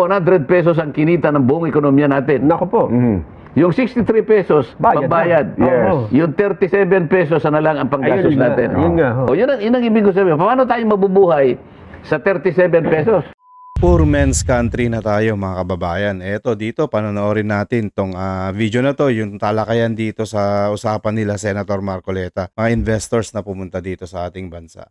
100 pesos ang kinita ng buong ekonomiya natin. Nako po. Yung 63 pesos, Bayad pambayad. na. Yes. Yung 37 pesos na lang ang panggastos Ayun nga. natin. Yun nga, ho. O, yun ang ibig ko sabihin. Paano tayo mabubuhay sa 37 pesos? Poor man's country na tayo mga kababayan. Eto dito, panonoorin natin tong video na to, yung talakayan dito sa usapan nila Senator Marcoleta, mga investors na pumunta dito sa ating bansa.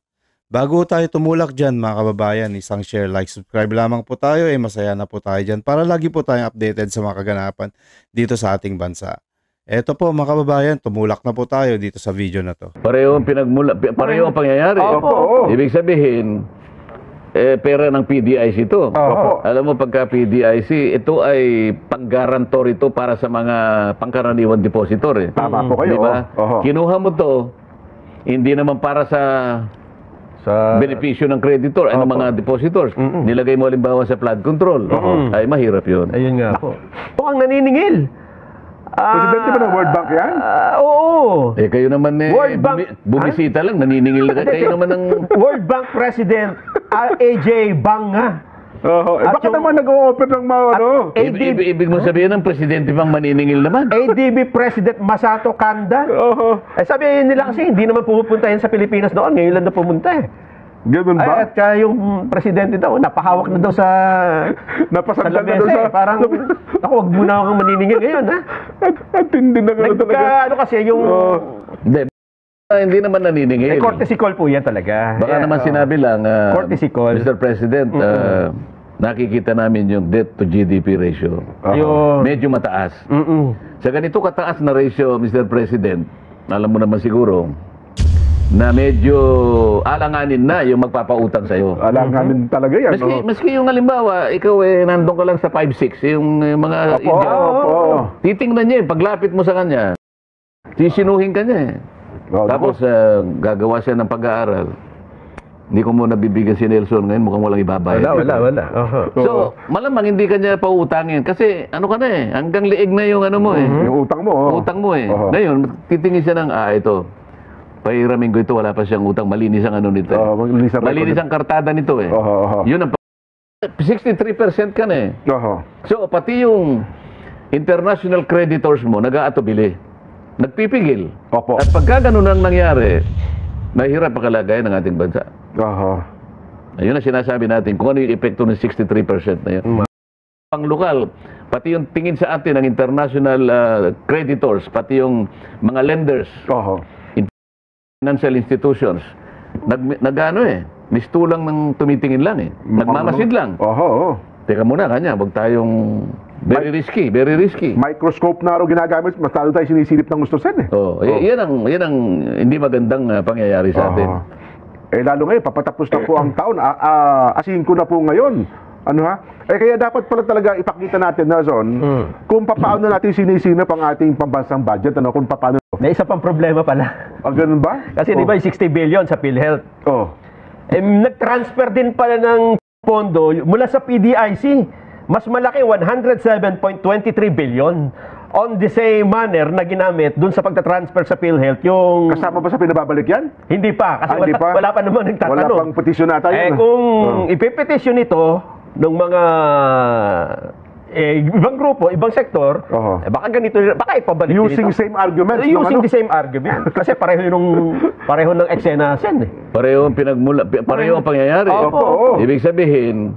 Bago tayo tumulak dyan mga kababayan, isang share, like, subscribe lamang po tayo, masaya na po tayo dyan para lagi po tayong updated sa mga kaganapan dito sa ating bansa. Eto po mga kababayan, tumulak na po tayo dito sa video na to. Pareho ang pangyayari. Opo. Ibig sabihin, pera ng PDIC ito. Opo. Alam mo, pagka PDIC, ito ay pang-garantor ito para sa mga pangkaraniwan depositor. Tama po kayo. Diba? Oho. Kinuha mo to, hindi naman para sa benepisyo ng creditor, ay ng mga depositors. Nilagay mo halimbawa sa flood control. Ay, mahirap yun. Ayun nga po. Mukhang naniningil. Presidente ba ng World Bank yan? Oo. Kayo naman World Bank- bumisita lang, naniningil na kayo naman ng... World Bank President AJ Banga. At Bakit yung- naman nag-o-open ng mga ano? Ibig mo sabihin ng presidente pang maniningil naman. ADB President Masato Kanda. Sabi nila kasi hindi naman pumupunta yan sa Pilipinas noon. Ngayon lang na pumunta eh. Ganun ba? At yung presidente daw, napahawak na daw sa Napasagdan na lamesa doon sa... eh. Parang, ako, wag muna akong maniningil ngayon, ha? At hindi na gano'n talaga. Ano kasi, yung... Hindi naman naniningil. courtesy call po yan talaga. Baka naman sinabi lang, courtesy call. Mr. President, nakikita namin yung debt to GDP ratio. Ayun. Medyo mataas. Sa ganito kataas na ratio, Mr. President, alam mo naman siguro, na medyo alanganin na yung magpapautang sa'yo. Alanganin talaga yan. Maski yung halimbawa, ikaw nandun ka lang sa 5'6", yung mga Indian. Titingnan niya paglapit mo sa kanya, sisinuhin ka niya Tapos gagawa siya ng pag-aaral. Hindi ko muna bibigyan si Nelson ngayon, mukhang walang ibabayad. Wala. So, malamang hindi ka niya pautangin kasi ano ka na hanggang liig na yung ano mo Yung utang mo. Utang mo Ngayon, titingin siya ng, ito, pahiramin ko ito, wala pa siyang utang, malinis ang ano nito. Malinis ang kartada nito Yun ang 63% ka na So, pati yung international creditors mo, nag-aatubili. Nagpipigil. At pagka ganun ang nangyari, mahirap ang kalagayan ng ating bansa. Ayun ang sinasabi natin, kung ano yung epekto ng 63% na yun. Pang lokal, pati yung tingin sa atin ng international creditors, pati yung mga lenders, financial institutions, mistulang ng tumitingin lang nagmamasid lang. Teka muna kanya, wag tayong very risky. Microscope na ginagamit, mas lalo tayo sinisilip ng gusto sen yan ang hindi magandang pangyayari sa atin. Lalo ngayon, papatapos na po ang taon. Asihin ko na po ngayon. Kaya dapat pala talaga ipakita natin na kung paano natin sinisinap ang ating pambansang budget, kung paano. May isa pang problema pala. Ganun ba? Kasi di ba yung 60 billion sa PhilHealth? Nag-transfer din pala ng pondo mula sa PDIC. Mas malaki, 107.23 billion. On the same manner na ginamit dun sa pagta-transfer sa PhilHealth yung... Kasama ba sa pinababalik yan? Hindi pa. Kasi wala pa naman nagtatanong. Wala pang petisyon nata yun. Kung ipipetisyon ito ng mga ibang grupo, ibang sektor, baka ganito, baka ipabalik using the same argument. Using the same argument. Kasi pareho ng eksena sen Pareho ang pangyayari. Ibig sabihin,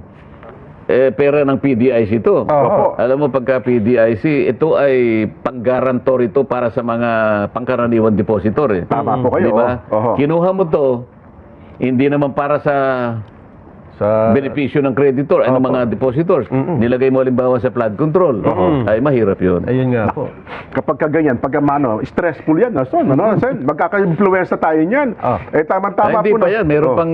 pera ng PDIC ito. Alam mo, pagka PDIC, ito ay pang-garantor ito para sa mga pangkaraniwan depositor. Tama po kayo. Diba? Kinuha mo to, hindi naman para sa benepisyo ng creditor, ay ng mga depositors. Nilagay mo halimbawa sa flood control. Ay, mahirap yun. Ayun nga po. Kapag kaganyan, stressful yan. Magkaka-influensya tayo niyan. Tama-tama hindi po pa yan. Meron pang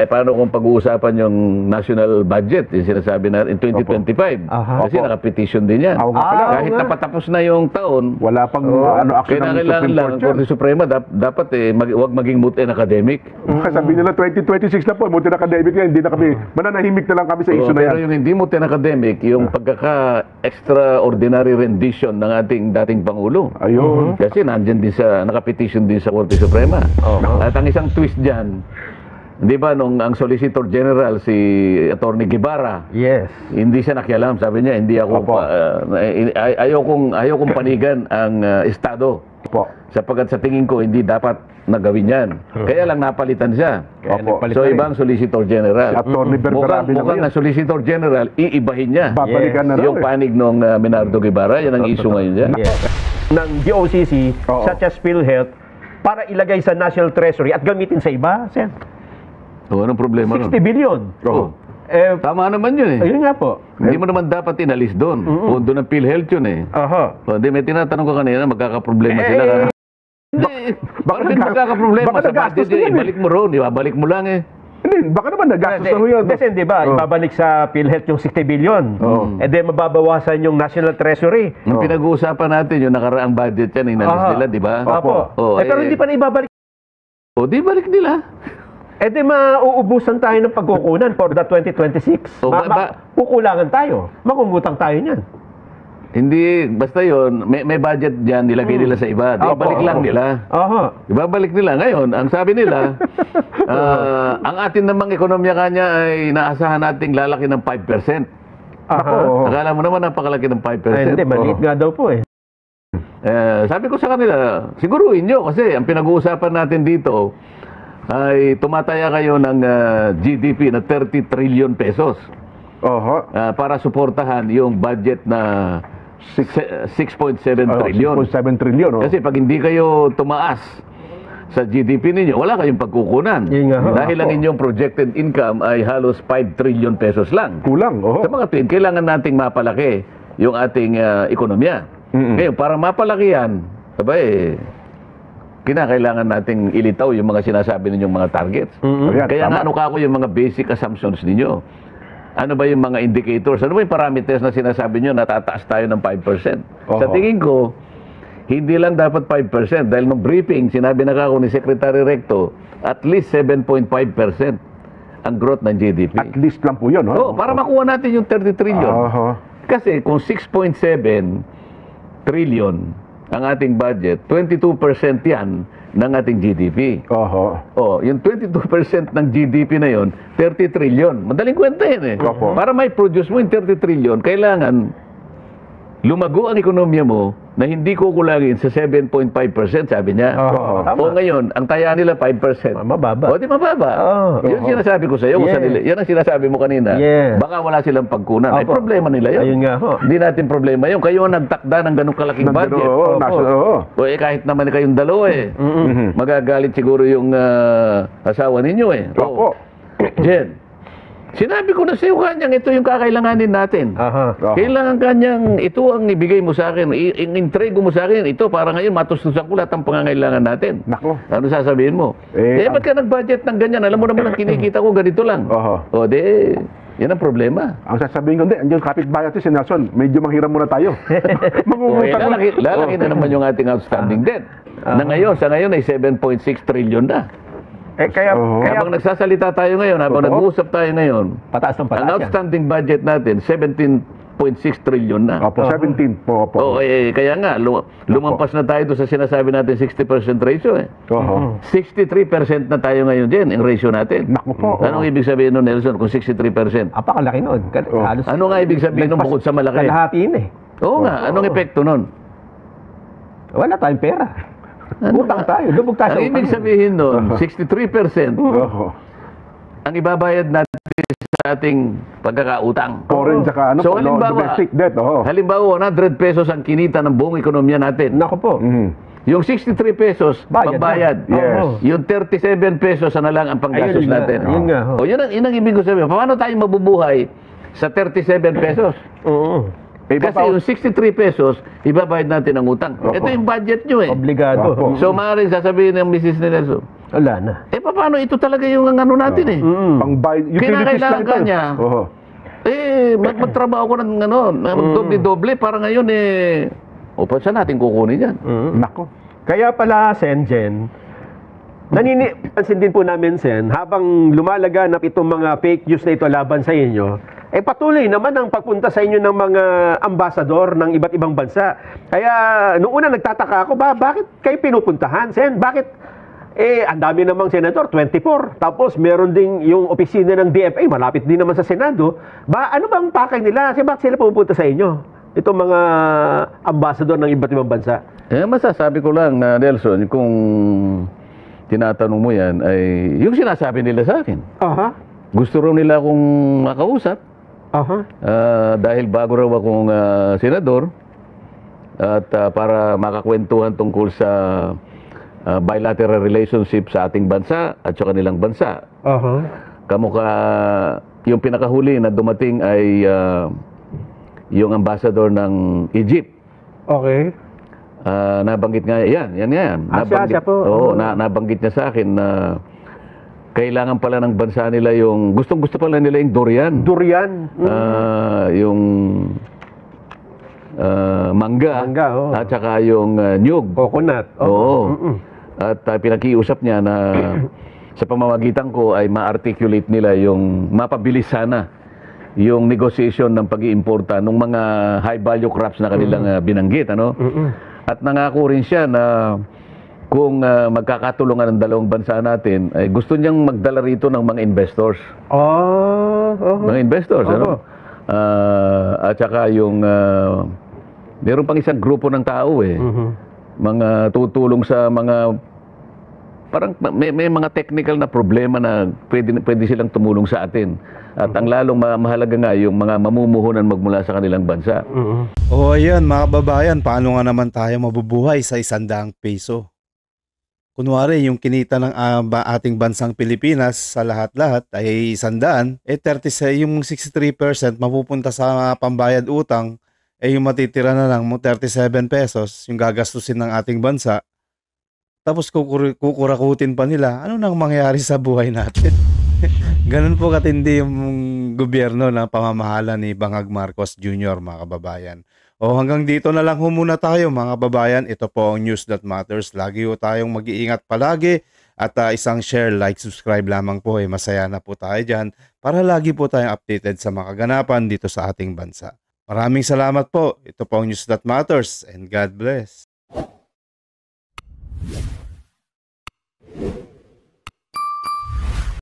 paano kung pag-uusapan yung national budget, yung sinasabi na in 2025. Kasi nakapetition din yan. Kahit napatapos na yung taon, wala pang action ng Supreme Court. Ang Korte Suprema dapat huwag maging moot and academic. Sabi nila 2026 na po, moot and academic yan. Hindi na kami, mananahimik na lang kami sa issue na yan. Pero yung hindi moot and academic, yung pagkaka-extraordinary rendition ng ating dating Pangulo. Kasi nandyan din nakapetition din sa Korte Suprema. At ang isang twist dyan, Di ba, nung ang Solicitor General, si Attorney Guevara, Yes. hindi siya nakialam. Sabi niya, hindi ako, ayokong panigan ang Estado. Opo. Sapagkat sa tingin ko, hindi dapat nagawin yan. Kaya lang napalitan siya. Opo. So, ibang Solicitor General. Si Attorney Berberami na Mukhang ngayon. ang Solicitor General, iibahin niya. Babalikan na raw Yung eh. panig nung Menardo Guevara, yan ang issue ngayon dyan. Yes. Ng DOCC, Oo. such as PhilHealth, para ilagay sa National Treasury at gamitin sa iba, Sen. So, anong problema 60 nun? billion. Oo. Tama naman yun eh. Ayun nga po. Hindi mo naman dapat inalis doon. Pondo ng PhilHealth yun eh. Aha. O, di, may tinatanong ko kanina, magkakaproblema sila. Hindi, bakit nag- magkakaproblema baka sa nagastos budget? na yan eh. Ibalik mo roon, ibalik mo lang eh. Hindi, baka naman nagastos na ho yun. Kasi di ba, ibabalik sa PhilHealth yung 60 billion. Eh di mababawasan yung National Treasury. Yung pinag-uusapan natin, yung nakaraang budget yan, inalis Aha. nila, di ba? Opo. Oh, pero hindi pa na ibabalik. O, di balik nila. Eh di mauubusan tayo ng pagkukunan for the 2026. Oh, Kukulangan tayo. Mangungutang tayo niyan. Hindi, basta yun, may budget dyan, nilagay nila sa iba. Di, Opo, ibalik lang opo. nila. Aha. Ibabalik nila. Ngayon, ang sabi nila, ang atin namang ekonomiya kanya ay naasahan nating lalaki ng 5%. Aha. Akala mo naman napakalaki ng 5%. Ay, hindi, maliit nga daw po eh. Sabi ko sa kanila, siguruhin nyo kasi ang pinag-uusapan natin dito ay tumataya kayo ng GDP na 30 trillion pesos Oho. para suportahan yung budget na 6.7 trillion. 6.7 trillion. Oh. Kasi pag hindi kayo tumaas sa GDP ninyo, wala kayong pagkukunan. Yun nga ho. Dahil ang inyong projected income ay halos 5 trillion pesos lang. Kulang. Oho. Sa mga tuwin, kailangan nating mapalaki yung ating ekonomiya. Ngayon, para mapalaki yan, kinakailangan nating ilitaw yung mga sinasabi ninyong mga targets. Ayan, Kaya nga, tama. ano kako yung mga basic assumptions ninyo? Ano ba yung mga indicators? Ano ba yung parameters na sinasabi nyo na tataas tayo ng 5%? Sa Oho. tingin ko, hindi lang dapat 5%. Dahil nung briefing, sinabi na kako ni Secretary Recto, at least 7.5% ang growth ng GDP. At least lang po yun. Oh, para makuha natin yung 30 trillion. Oho. Kasi kung 6.7 trillion ang ating budget, 22% yan ng ating GDP. Oho. Oh, yung 22% ng GDP na yon, 30 trillion. Madaling kwenta yan eh. Opo. Para may produce mo yung 30 trillion, kailangan lumago ang ekonomiya mo na hindi kukulangin sa 7.5%, sabi niya. Oo, tama. O ngayon, ang taya nila 5%. Mababa. O di mababa. Oo. Yun sinasabi ko sa iyo. Yes. Yan ang sinasabi mo kanina. Yes. Baka wala silang pagkunan. Ay, Opo. problema nila yun. Ayun nga ho. Hindi natin problema yun. Kayo ang nagtakda ng ganong kalaking budget. Oo, oo. O kahit naman kayong dalawa eh. Magagalit siguro yung asawa ninyo eh. Opo. Jen, sinabi ko na sa iyo kanyang ito yung kakailanganin natin. Aha. Oho. Kailangan kanyang ito ang ibigay mo sa akin. Intrego mo sa akin. Ito para ngayon matustusan ko lahat ang pangangailangan natin. Nako. Ano sasabihin mo? Eh, Ba't ka nag-budget ng ganyan? Alam mo naman ang kinikita ko ganito lang. Oho. O yan ang problema. Ang sasabihin ko, hindi, andiyan kapitbahay natin si Nelson, medyo manghiram muna tayo. Mangungutang. Lalaki na naman yung ating outstanding debt. Na ngayon, sa ngayon ay 7.6 trillion na. Kaya Habang nagsasalita tayo ngayon, habang Totoo. nag-uusap tayo ngayon, pataas ng ang pataas yan. outstanding budget natin, 17.6 trillion na. Opo, 17 po. Opo. Kaya nga, lumampas na tayo doon sa sinasabi natin 60% ratio eh. Oho. 63% na tayo ngayon din, ang ratio natin. Naku po. Anong ibig sabihin nun, Nelson, kung 63%? Apakalaki noon. Halos Ano nga ibig sabihin nun bukod sa malaki? kalahatiin eh. Oo nga, anong epekto nun? Wala tayong pera. Utang tayo. Lubog tayo Ang sa ibig utang. sabihin nun, 63% Oho. ang ibabayad natin sa ating pagkakautang. Foreign tsaka ano So, po, halimbawa, domestic debt. Oho. Halimbawa, 100 pesos ang kinita ng buong ekonomiya natin. Naku po. Yung 63 pesos, Bayad pambayad. na. Yes. Oo. Yung 37 pesos na lang ang panggastos Ayun nga, natin. ayun nga, ho. O yun ang ibig ko sabihin. Paano tayo mabubuhay sa 37 pesos? Oo. Kasi yung 63 pesos, ibabayad natin ang utang. Ito yung budget nyo eh. Obligado. Opo. So maaaring sasabihin ng Mrs. Nelson, Wala na. paano ito talaga yung ano natin eh? Pang-buy, utilities Kinakailangan lang ito. kanya. Oho. Magtrabaho ko ng doble-doble para ngayon saan natin kukunin yan? Nako. Kaya pala, Senjen, pansin din po namin, Sen, habang lumalaganap itong mga fake news na ito laban sa inyo, patuloy naman ang pagpunta sa inyo ng mga ambasador ng iba't ibang bansa. Kaya, noong una nagtataka ako, bakit kayo pinupuntahan, Sen? Bakit Ang dami namang senador, 24. Tapos meron ding yung opisina ng DFA, malapit din naman sa Senado. Ano bang pakay nila? Kasi bakit sila pupunta sa inyo? Itong mga ambassador ng iba't ibang bansa. Masasabi ko lang na, Nelson, kung tinatanong mo yan, ay yung sinasabi nila sa akin. Aha. Gusto raw nila akong makausap. Aha. Dahil bago raw akong senador at para makakwentuhan tungkol sa bilateral relationship sa ating bansa at sa kanilang bansa. Aha. Kamukha yung pinakahuli na dumating ay yung ambassador ng Egypt. Okay. Nabanggit nga yan. Siya po. Oo, nabanggit niya sa akin na kailangan pala ng bansa nila yung gustong-gusto pala nila yung durian. Durian. Yung mangga, oo. at saka yung nyug. Coconut. Oo. At pinakiusap niya na sa pamamagitan ko ay ma-articulate nila yung mapabilis sana yung negotiation ng pag-iimporta ng mga high-value crops na kanilang binanggit. At nangako rin siya na kung magkakatulungan ng dalawang bansa natin, ay gusto niyang magdala rito ng mga investors. Mga investors, at saka yung meron pang isang grupo ng tao mga tutulong sa mga parang may mga technical na problema na pwede silang tumulong sa atin. At ang lalong mahalaga nga yung mga mamumuhunan magmula sa kanilang bansa. Ayan mga kababayan, paano nga naman tayo mabubuhay sa 100 peso? Kunwari, yung kinita ng ating bansang Pilipinas sa lahat-lahat ay 100, 36, yung 63% mapupunta sa pambayad utang, yung matitira na lang mo 37 pesos, yung gagastusin ng ating bansa. Tapos kukurakutin pa nila, ano nang mangyayari sa buhay natin? Ganun po katindi yung gobyerno na pamamahala ni Bangag Marcos Jr., mga kababayan. Hanggang dito na lang muna tayo, mga kababayan. Ito po ang News That Matters. Lagi po tayong mag-iingat palagi at isang share, like, subscribe lamang po. Masaya na po tayo dyan para lagi po tayong updated sa mga kaganapan dito sa ating bansa. Maraming salamat po. Ito po ang News That Matters and God bless.